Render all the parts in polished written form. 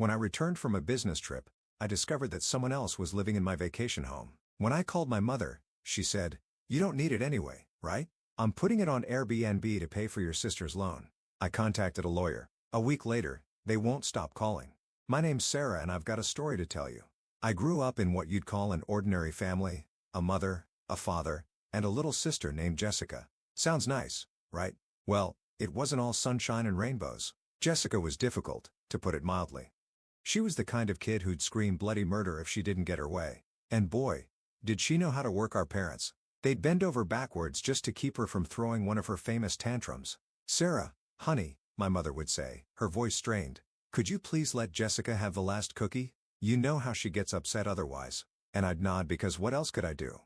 When I returned from a business trip, I discovered that someone else was living in my vacation home. When I called my mother, she said, "You don't need it anyway, right? I'm putting it on Airbnb to pay for your sister's loan." I contacted a lawyer. A week later, they won't stop calling. "My name's Sarah and I've got a story to tell you. I grew up in what you'd call an ordinary family, a mother, a father, and a little sister named Jessica. Sounds nice, right? Well, it wasn't all sunshine and rainbows. Jessica was difficult, to put it mildly. She was the kind of kid who'd scream bloody murder if she didn't get her way. And boy, did she know how to work our parents. They'd bend over backwards just to keep her from throwing one of her famous tantrums. "Sarah, honey," my mother would say, her voice strained, "could you please let Jessica have the last cookie? You know how she gets upset otherwise." And I'd nod because what else could I do?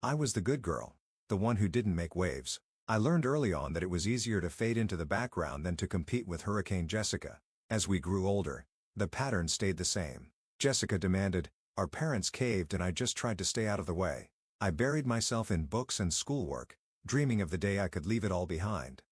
I was the good girl, the one who didn't make waves. I learned early on that it was easier to fade into the background than to compete with Hurricane Jessica. As we grew older, the pattern stayed the same. Jessica demanded, our parents caved and I just tried to stay out of the way. I buried myself in books and schoolwork, dreaming of the day I could leave it all behind.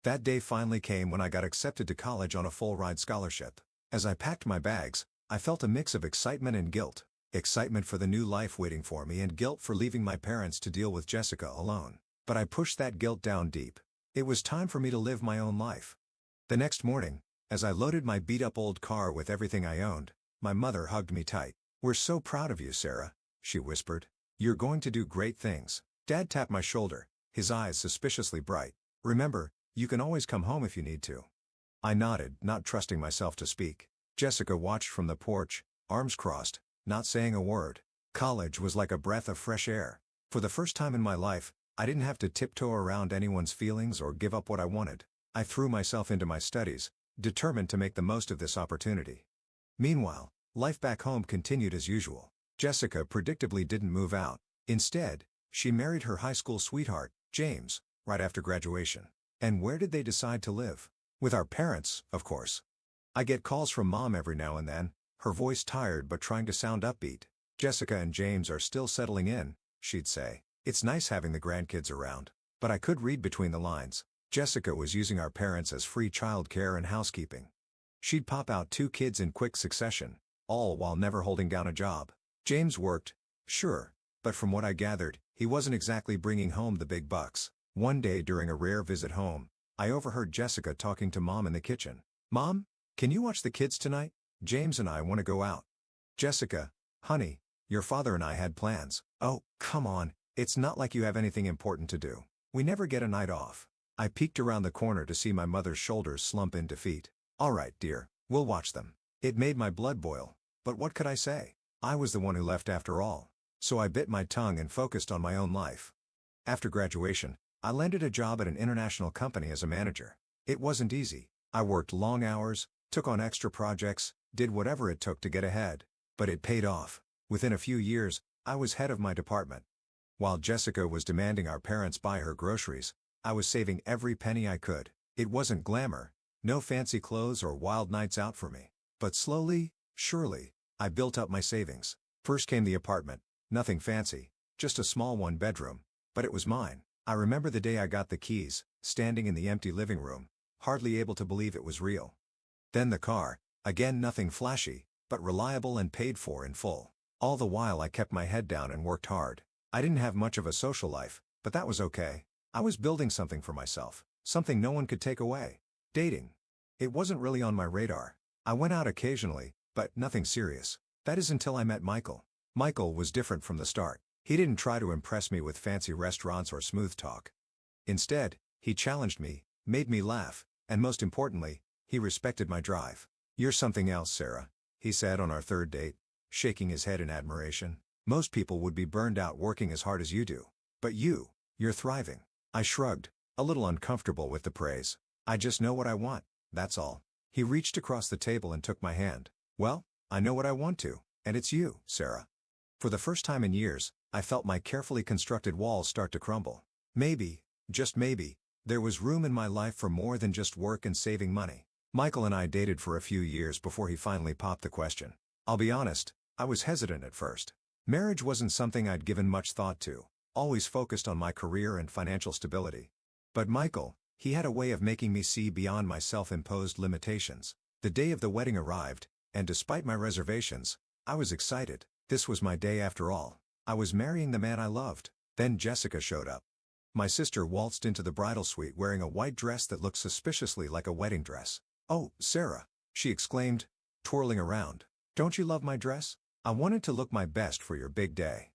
That day finally came when I got accepted to college on a full-ride scholarship. As I packed my bags, I felt a mix of excitement and guilt. Excitement for the new life waiting for me and guilt for leaving my parents to deal with Jessica alone. But I pushed that guilt down deep. It was time for me to live my own life. The next morning, as I loaded my beat-up old car with everything I owned, my mother hugged me tight. "We're so proud of you, Sarah," she whispered. "You're going to do great things." Dad tapped my shoulder, his eyes suspiciously bright. "Remember, you can always come home if you need to." I nodded, not trusting myself to speak. Jessica watched from the porch, arms crossed, not saying a word. College was like a breath of fresh air. For the first time in my life, I didn't have to tiptoe around anyone's feelings or give up what I wanted. I threw myself into my studies, determined to make the most of this opportunity. Meanwhile, life back home continued as usual. Jessica predictably didn't move out. Instead, she married her high school sweetheart, James, right after graduation. And where did they decide to live? With our parents, of course. I get calls from Mom every now and then, her voice tired but trying to sound upbeat. "Jessica and James are still settling in," she'd say. "It's nice having the grandkids around." But I could read between the lines. Jessica was using our parents as free childcare and housekeeping. She'd pop out 2 kids in quick succession, all while never holding down a job. James worked, sure, but from what I gathered, he wasn't exactly bringing home the big bucks. One day during a rare visit home, I overheard Jessica talking to Mom in the kitchen. "Mom, can you watch the kids tonight? James and I want to go out." "Jessica, honey, your father and I had plans." "Oh, come on, it's not like you have anything important to do. We never get a night off." I peeked around the corner to see my mother's shoulders slump in defeat. "All right, dear, we'll watch them." It made my blood boil, but what could I say? I was the one who left after all. So I bit my tongue and focused on my own life. After graduation, I landed a job at an international company as a manager. It wasn't easy. I worked long hours, took on extra projects, did whatever it took to get ahead. But it paid off. Within a few years, I was head of my department. While Jessica was demanding our parents buy her groceries, I was saving every penny I could. It wasn't glamour, no fancy clothes or wild nights out for me. But slowly, surely, I built up my savings. First came the apartment, nothing fancy, just a small one-bedroom, but it was mine. I remember the day I got the keys, standing in the empty living room, hardly able to believe it was real. Then the car, again nothing flashy, but reliable and paid for in full. All the while I kept my head down and worked hard. I didn't have much of a social life, but that was okay. I was building something for myself, something no one could take away. Dating. It wasn't really on my radar. I went out occasionally, but nothing serious. That is until I met Michael. Michael was different from the start. He didn't try to impress me with fancy restaurants or smooth talk. Instead, he challenged me, made me laugh, and most importantly, he respected my drive. "You're something else, Sarah," he said on our third date, shaking his head in admiration. "Most people would be burned out working as hard as you do. But you're thriving." I shrugged, a little uncomfortable with the praise. "I just know what I want, that's all." He reached across the table and took my hand. "Well, I know what I want to, and it's you, Sarah." For the first time in years, I felt my carefully constructed walls start to crumble. Maybe, just maybe, there was room in my life for more than just work and saving money. Michael and I dated for a few years before he finally popped the question. I'll be honest, I was hesitant at first. Marriage wasn't something I'd given much thought to, always focused on my career and financial stability. But Michael, he had a way of making me see beyond my self-imposed limitations. The day of the wedding arrived, And despite my reservations, I was excited. This was my day after all. I was marrying the man I loved. Then Jessica showed up. My sister waltzed into the bridal suite wearing a white dress that looked suspiciously like a wedding dress. "Oh, Sarah," she exclaimed, twirling around. "Don't you love my dress? I wanted to look my best for your big day."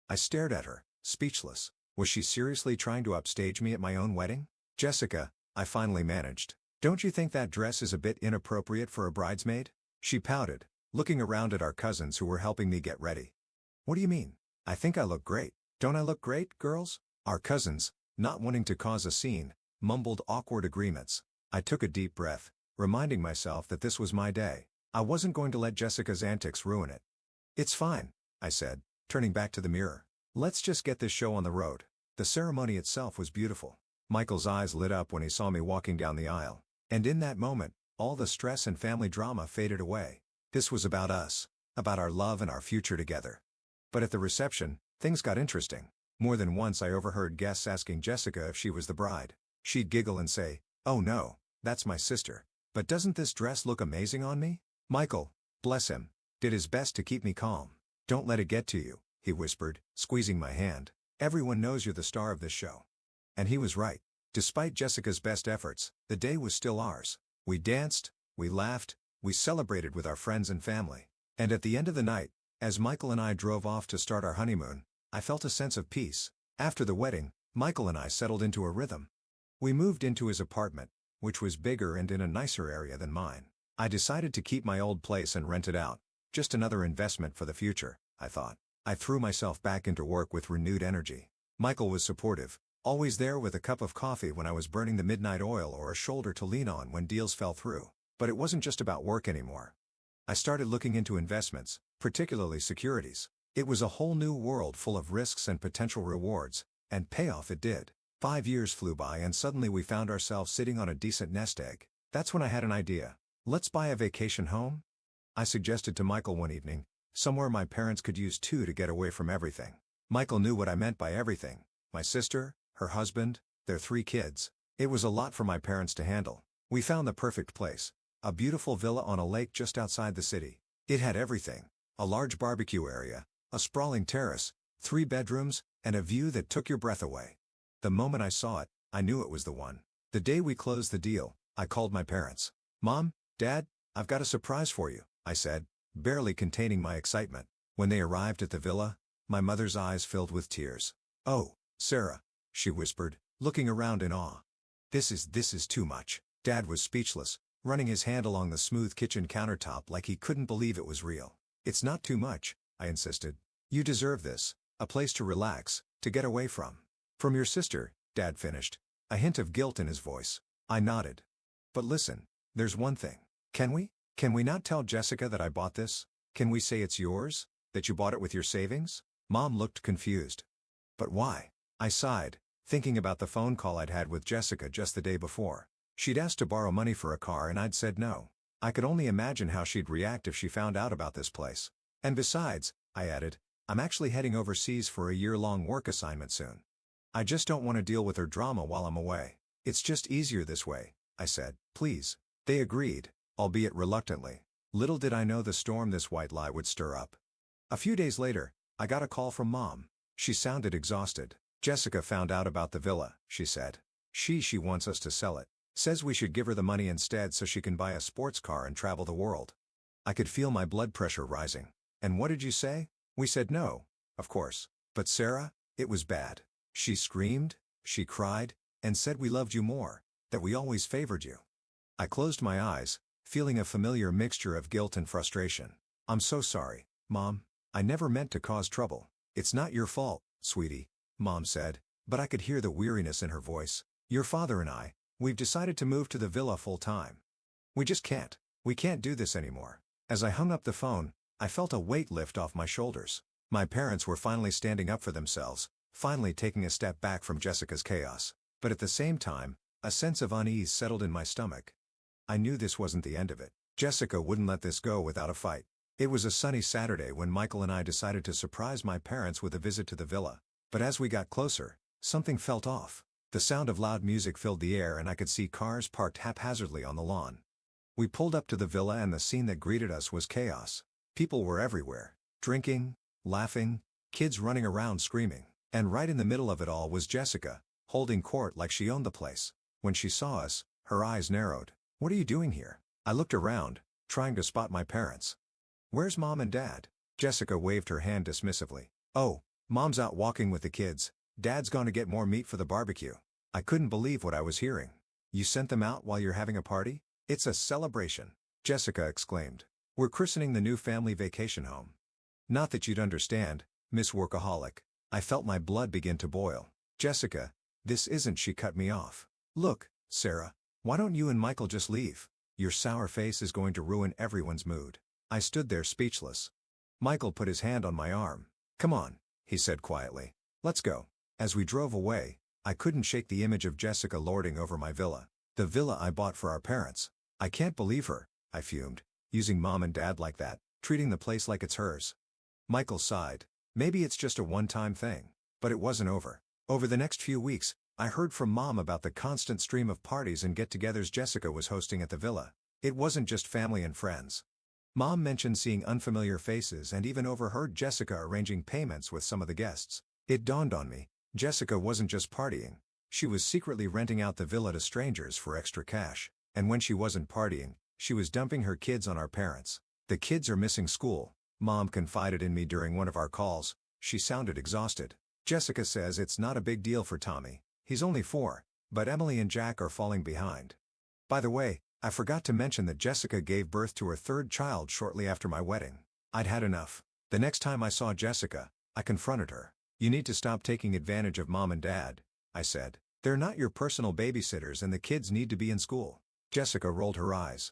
I stared at her, speechless. Was she seriously trying to upstage me at my own wedding? "Jessica," I finally managed, "don't you think that dress is a bit inappropriate for a bridesmaid?" She pouted, looking around at our cousins who were helping me get ready. "What do you mean? I think I look great. Don't I look great, girls?" Our cousins, not wanting to cause a scene, mumbled awkward agreements. I took a deep breath, reminding myself that this was my day. I wasn't going to let Jessica's antics ruin it. "It's fine," I said, turning back to the mirror. "Let's just get this show on the road." The ceremony itself was beautiful. Michael's eyes lit up when he saw me walking down the aisle. And in that moment, all the stress and family drama faded away. This was about us, about our love and our future together. But at the reception, things got interesting. More than once I overheard guests asking Jessica if she was the bride. She'd giggle and say, "Oh no, that's my sister. But doesn't this dress look amazing on me?" Michael, bless him, did his best to keep me calm. "Don't let it get to you," he whispered, squeezing my hand. "Everyone knows you're the star of this show." And he was right. Despite Jessica's best efforts, the day was still ours. We danced, we laughed, we celebrated with our friends and family. And at the end of the night, as Michael and I drove off to start our honeymoon, I felt a sense of peace. After the wedding, Michael and I settled into a rhythm. We moved into his apartment, which was bigger and in a nicer area than mine. I decided to keep my old place and rent it out. Just another investment for the future, I thought. I threw myself back into work with renewed energy. Michael was supportive, always there with a cup of coffee when I was burning the midnight oil or a shoulder to lean on when deals fell through. But it wasn't just about work anymore. I started looking into investments, particularly securities. It was a whole new world full of risks and potential rewards, and payoff it did. 5 years flew by and suddenly we found ourselves sitting on a decent nest egg. That's when I had an idea. "Let's buy a vacation home?" I suggested to Michael one evening, somewhere my parents could use too to get away from everything. Michael knew what I meant by everything. My sister, her husband, their 3 kids. It was a lot for my parents to handle. We found the perfect place. A beautiful villa on a lake just outside the city. It had everything. A large barbecue area, a sprawling terrace, 3 bedrooms, and a view that took your breath away. The moment I saw it, I knew it was the one. The day we closed the deal, I called my parents. "Mom, Dad, I've got a surprise for you," I said, barely containing my excitement. When they arrived at the villa, my mother's eyes filled with tears. "Oh, Sarah," she whispered, looking around in awe. This is too much." Dad was speechless, running his hand along the smooth kitchen countertop like he couldn't believe it was real. "It's not too much," I insisted. "You deserve this, a place to relax, to get away from." "From your sister," Dad finished, a hint of guilt in his voice. I nodded. "But listen, there's one thing. Can we not tell Jessica that I bought this? Can we say it's yours, that you bought it with your savings?" Mom looked confused. "But why?" I sighed, thinking about the phone call I'd had with Jessica just the day before. She'd asked to borrow money for a car and I'd said no. I could only imagine how she'd react if she found out about this place. "And besides," I added, "I'm actually heading overseas for a year-long work assignment soon. I just don't want to deal with her drama while I'm away. It's just easier this way," I said. "Please." They agreed, albeit reluctantly. Little did I know the storm this white lie would stir up. A few days later, I got a call from Mom. She sounded exhausted. "Jessica found out about the villa," she said. She wants us to sell it. Says we should give her the money instead so she can buy a sports car and travel the world." I could feel my blood pressure rising. "And what did you say?" "We said no, of course. But Sarah, it was bad. She screamed, she cried, and said we loved you more, that we always favored you." I closed my eyes, feeling a familiar mixture of guilt and frustration. "I'm so sorry, Mom. I never meant to cause trouble." "It's not your fault, sweetie," Mom said, but I could hear the weariness in her voice. "Your father and we've decided to move to the villa full-time. We just can't. We can't do this anymore." As I hung up the phone, I felt a weight lift off my shoulders. My parents were finally standing up for themselves, finally taking a step back from Jessica's chaos. But at the same time, a sense of unease settled in my stomach. I knew this wasn't the end of it. Jessica wouldn't let this go without a fight. It was a sunny Saturday when Michael and I decided to surprise my parents with a visit to the villa. But as we got closer, something felt off. The sound of loud music filled the air and I could see cars parked haphazardly on the lawn. We pulled up to the villa and the scene that greeted us was chaos. People were everywhere, drinking, laughing, kids running around screaming. And right in the middle of it all was Jessica, holding court like she owned the place. When she saw us, her eyes narrowed. "What are you doing here?" I looked around, trying to spot my parents. "Where's Mom and Dad?" Jessica waved her hand dismissively. "Oh, Mom's out walking with the kids. Dad's gonna get more meat for the barbecue." I couldn't believe what I was hearing. "You sent them out while you're having a party?" "It's a celebration," Jessica exclaimed. "We're christening the new family vacation home." "Not that you'd understand, Miss Workaholic." I felt my blood begin to boil. "Jessica, this isn't," she cut me off. "Look, Sarah, why don't you and Michael just leave? Your sour face is going to ruin everyone's mood." I stood there speechless. Michael put his hand on my arm. "Come on," he said quietly. "Let's go." As we drove away, I couldn't shake the image of Jessica lording over my villa. The villa I bought for our parents. "I can't believe her," I fumed, "using Mom and Dad like that, treating the place like it's hers." Michael sighed. "Maybe it's just a one-time thing." But it wasn't over. Over the next few weeks, I heard from Mom about the constant stream of parties and get-togethers Jessica was hosting at the villa. It wasn't just family and friends. Mom mentioned seeing unfamiliar faces and even overheard Jessica arranging payments with some of the guests. It dawned on me, Jessica wasn't just partying. She was secretly renting out the villa to strangers for extra cash. And when she wasn't partying, she was dumping her kids on our parents. "The kids are missing school," Mom confided in me during one of our calls. She sounded exhausted. "Jessica says it's not a big deal for Tommy. He's only 4, but Emily and Jack are falling behind." By the way, I forgot to mention that Jessica gave birth to her 3rd child shortly after my wedding. I'd had enough. The next time I saw Jessica, I confronted her. "You need to stop taking advantage of Mom and Dad," I said. "They're not your personal babysitters and the kids need to be in school." Jessica rolled her eyes.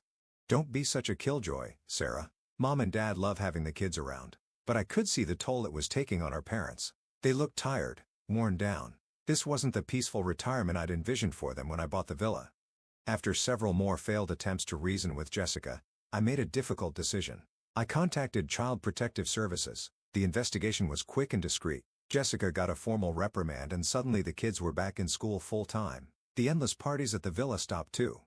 "Don't be such a killjoy, Sarah. Mom and Dad love having the kids around." But I could see the toll it was taking on our parents. They looked tired, worn down. This wasn't the peaceful retirement I'd envisioned for them when I bought the villa. After several more failed attempts to reason with Jessica, I made a difficult decision. I contacted Child Protective Services. The investigation was quick and discreet. Jessica got a formal reprimand and suddenly the kids were back in school full-time. The endless parties at the villa stopped too.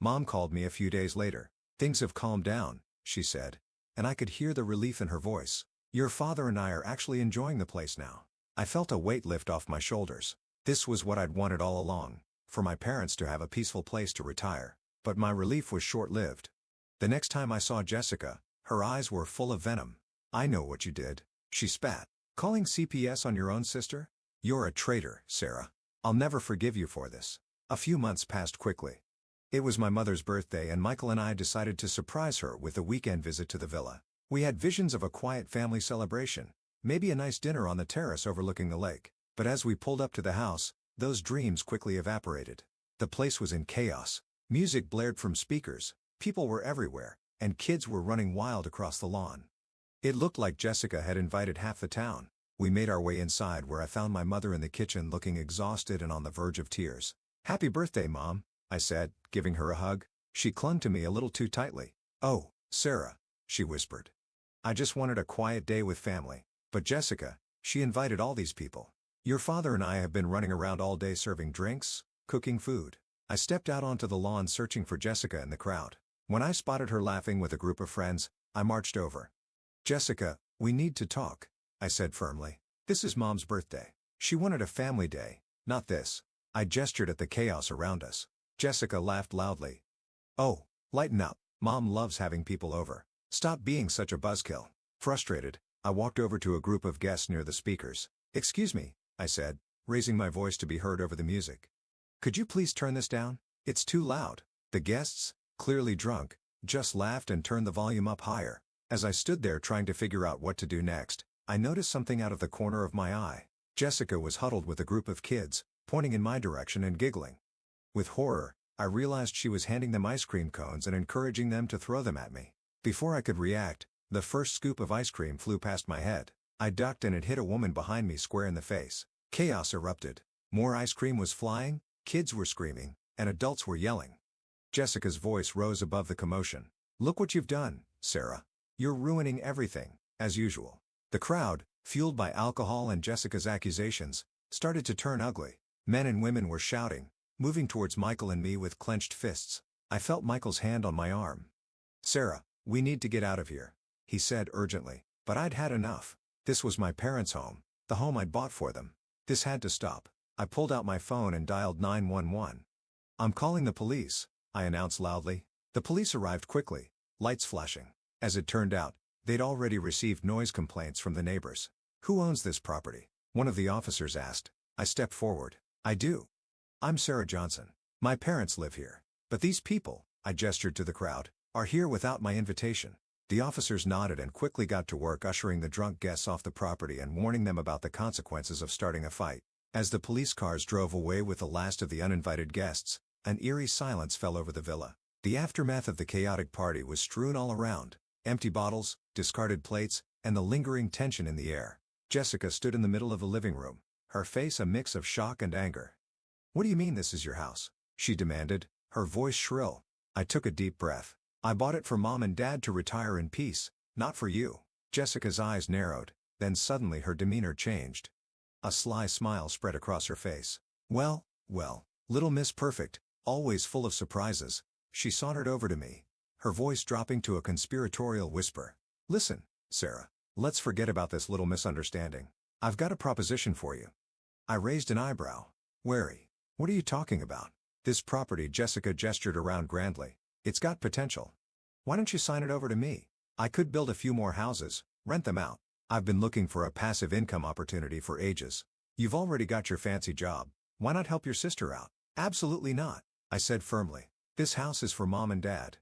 Mom called me a few days later. "Things have calmed down," she said. And I could hear the relief in her voice. "Your father and I are actually enjoying the place now." I felt a weight lift off my shoulders. This was what I'd wanted all along, for my parents to have a peaceful place to retire. But my relief was short-lived. The next time I saw Jessica, her eyes were full of venom. "I know what you did," she spat. "Calling CPS on your own sister? You're a traitor, Sarah. I'll never forgive you for this." A few months passed quickly. It was my mother's birthday and Michael and I decided to surprise her with a weekend visit to the villa. We had visions of a quiet family celebration, maybe a nice dinner on the terrace overlooking the lake. But as we pulled up to the house, those dreams quickly evaporated. The place was in chaos. Music blared from speakers, people were everywhere, and kids were running wild across the lawn. It looked like Jessica had invited half the town. We made our way inside where I found my mother in the kitchen looking exhausted and on the verge of tears. "Happy birthday, Mom," I said, giving her a hug. She clung to me a little too tightly. "Oh, Sarah," she whispered. "I just wanted a quiet day with family." "But Jessica, she invited all these people. Your father and I have been running around all day serving drinks, cooking food." I stepped out onto the lawn searching for Jessica in the crowd. When I spotted her laughing with a group of friends, I marched over. "Jessica, we need to talk," I said firmly. "This is Mom's birthday. She wanted a family day, not this." I gestured at the chaos around us. Jessica laughed loudly. "Oh, lighten up. Mom loves having people over. Stop being such a buzzkill." Frustrated, I walked over to a group of guests near the speakers. "Excuse me," I said, raising my voice to be heard over the music. "Could you please turn this down? It's too loud." The guests, clearly drunk, just laughed and turned the volume up higher. As I stood there trying to figure out what to do next, I noticed something out of the corner of my eye. Jessica was huddled with a group of kids, pointing in my direction and giggling. With horror, I realized she was handing them ice cream cones and encouraging them to throw them at me. Before I could react, the first scoop of ice cream flew past my head. I ducked and it hit a woman behind me square in the face. Chaos erupted. More ice cream was flying, kids were screaming, and adults were yelling. Jessica's voice rose above the commotion. "Look what you've done, Sarah. You're ruining everything," as usual. The crowd, fueled by alcohol and Jessica's accusations, started to turn ugly. Men and women were shouting, moving towards Michael and me with clenched fists. I felt Michael's hand on my arm. "Sarah, we need to get out of here," he said urgently, but I'd had enough. This was my parents' home, the home I'd bought for them. This had to stop. I pulled out my phone and dialed 911. "I'm calling the police," I announced loudly. The police arrived quickly, lights flashing. As it turned out, they'd already received noise complaints from the neighbors. "Who owns this property?" one of the officers asked. I stepped forward. "I do. I'm Sarah Johnson. My parents live here. But these people," I gestured to the crowd, "are here without my invitation." The officers nodded and quickly got to work ushering the drunk guests off the property and warning them about the consequences of starting a fight. As the police cars drove away with the last of the uninvited guests, an eerie silence fell over the villa. The aftermath of the chaotic party was strewn all around: empty bottles, discarded plates, and the lingering tension in the air. Jessica stood in the middle of the living room, her face a mix of shock and anger. "What do you mean this is your house?" she demanded, her voice shrill. I took a deep breath. "I bought it for Mom and Dad to retire in peace, not for you." Jessica's eyes narrowed, then suddenly her demeanor changed. A sly smile spread across her face. Well, little Miss Perfect, always full of surprises." She sauntered over to me, her voice dropping to a conspiratorial whisper. "Listen, Sarah, let's forget about this little misunderstanding. I've got a proposition for you." I raised an eyebrow, wary. "What are you talking about?" "This property," Jessica gestured around grandly. "It's got potential. Why don't you sign it over to me? I could build a few more houses, rent them out. I've been looking for a passive income opportunity for ages. You've already got your fancy job. Why not help your sister out?" "Absolutely not," I said firmly. "This house is for Mom and Dad.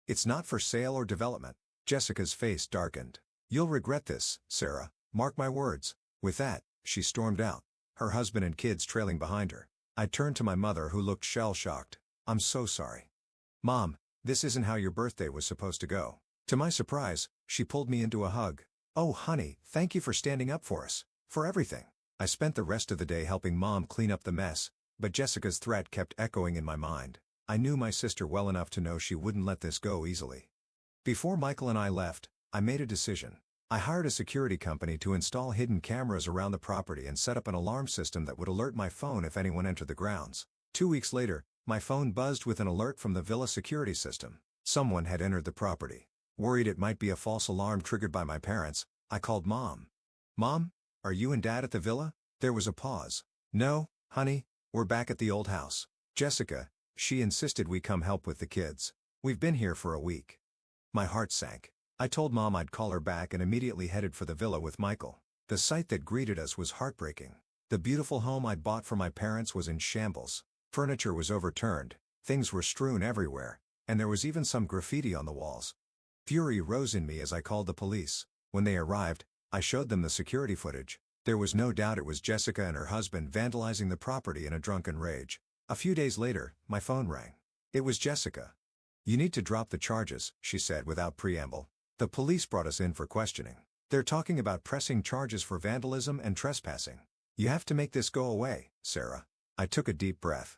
It's not for sale or development." Jessica's face darkened. "You'll regret this, Sarah, mark my words." With that, she stormed out, her husband and kids trailing behind her. I turned to my mother, who looked shell-shocked. "I'm so sorry. Mom, this isn't how your birthday was supposed to go." To my surprise, she pulled me into a hug. "Oh honey, thank you for standing up for us, for everything." I spent the rest of the day helping Mom clean up the mess, but Jessica's threat kept echoing in my mind. I knew my sister well enough to know she wouldn't let this go easily. Before Michael and I left, I made a decision. I hired a security company to install hidden cameras around the property and set up an alarm system that would alert my phone if anyone entered the grounds. 2 weeks later, my phone buzzed with an alert from the villa security system. Someone had entered the property. Worried it might be a false alarm triggered by my parents, I called Mom. "Mom, are you and Dad at the villa?" There was a pause. "No, honey, we're back at the old house." "Jessica," she insisted we come help with the kids. "We've been here for a week." My heart sank. I told Mom I'd call her back and immediately headed for the villa with Michael. The sight that greeted us was heartbreaking. The beautiful home I'd bought for my parents was in shambles. Furniture was overturned, things were strewn everywhere, and there was even some graffiti on the walls. Fury rose in me as I called the police. When they arrived, I showed them the security footage. There was no doubt it was Jessica and her husband vandalizing the property in a drunken rage. A few days later, my phone rang. It was Jessica. "You need to drop the charges," she said without preamble. "The police brought us in for questioning. They're talking about pressing charges for vandalism and trespassing. You have to make this go away, Sarah." I took a deep breath.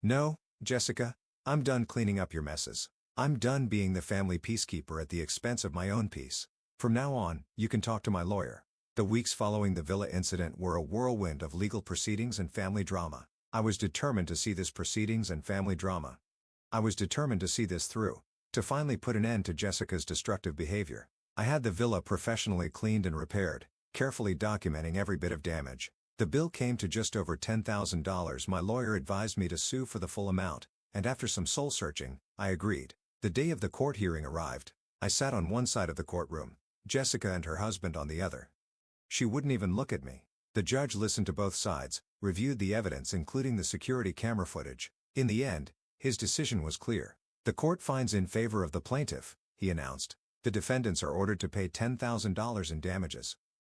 "No, Jessica, I'm done cleaning up your messes. I'm done being the family peacekeeper at the expense of my own peace. From now on, you can talk to my lawyer." The weeks following the villa incident were a whirlwind of legal proceedings and family drama. I was determined to see this through, to finally put an end to Jessica's destructive behavior. I had the villa professionally cleaned and repaired, carefully documenting every bit of damage. The bill came to just over $10,000. My lawyer advised me to sue for the full amount, and after some soul-searching, I agreed. The day of the court hearing arrived. I sat on one side of the courtroom, Jessica and her husband on the other. She wouldn't even look at me. The judge listened to both sides, reviewed the evidence including the security camera footage. In the end, his decision was clear. "The court finds in favor of the plaintiff," he announced. "The defendants are ordered to pay $10,000 in damages."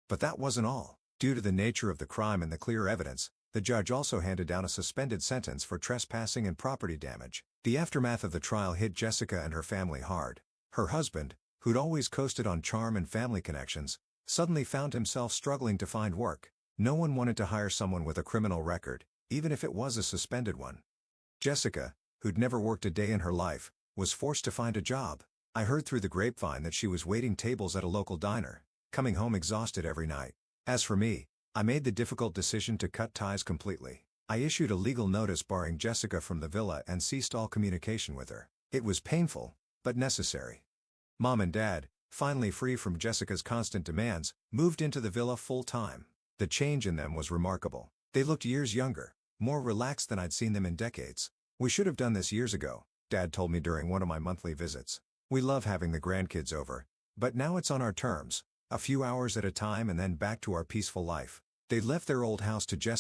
But that wasn't all. Due to the nature of the crime and the clear evidence, the judge also handed down a suspended sentence for trespassing and property damage. The aftermath of the trial hit Jessica and her family hard. Her husband, who'd always coasted on charm and family connections, suddenly found himself struggling to find work. No one wanted to hire someone with a criminal record, even if it was a suspended one. Jessica, who'd never worked a day in her life, was forced to find a job. I heard through the grapevine that she was waiting tables at a local diner, coming home exhausted every night. As for me, I made the difficult decision to cut ties completely. I issued a legal notice barring Jessica from the villa and ceased all communication with her. It was painful, but necessary. Mom and Dad, finally free from Jessica's constant demands, moved into the villa full-time. The change in them was remarkable. They looked years younger, more relaxed than I'd seen them in decades. "We should have done this years ago," Dad told me during one of my monthly visits. "We love having the grandkids over, but now it's on our terms, a few hours at a time and then back to our peaceful life." They left their old house to Jessica